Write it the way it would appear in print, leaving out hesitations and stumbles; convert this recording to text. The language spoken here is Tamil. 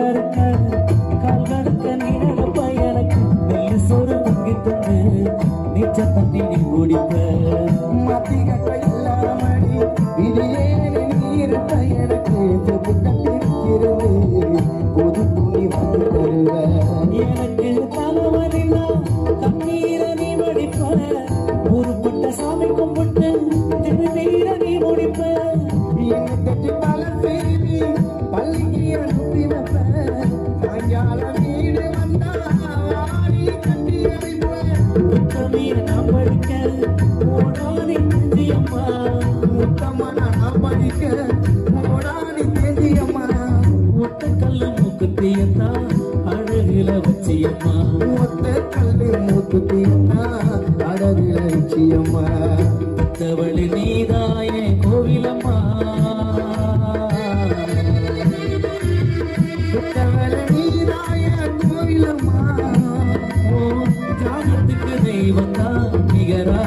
இருக்க கால் கடக்க நீ நடப்ப எனக்கு நெல்லு சோறு தங்கி தந்து நீச்ச தண்ணி நீ குடிப்ப மத்திய கையில்லாமடி விதியே நீருட்ட எனக்கு இருக்கிறது பொது துணி வந்து தருவ எனக்கு தலைவலினா கண்ணீர நீ வடிப்ப ஊருப்பட்ட சாமி கும்பிட்டு திருநீர நீ முடிப்ப என்ன கட்டி பல செய்தி பள்ளிக்கு அனுப்பி வைப்ப சாயங்கால வீடு வந்தா வாடி கட்டி அடிப்ப நான் படிக்க ஓடானி நெஞ்சியம்மா முத்தம்மா நான் படிக்க ஓடானி நெஞ்சியம்மா ஒத்த கல்லு மூக்குத்தியத்தா அழகில வச்சியம்மா ஒத்த கல்லு மூக்குத்தியத்தா அழகில வச்சியம்மா தவளி நீதாயே கோவிலம்மா புத்தவள நீதாய கோவிலம்மா ஓ ஜாகத்துக்கு தெய்வந்தா நிகரா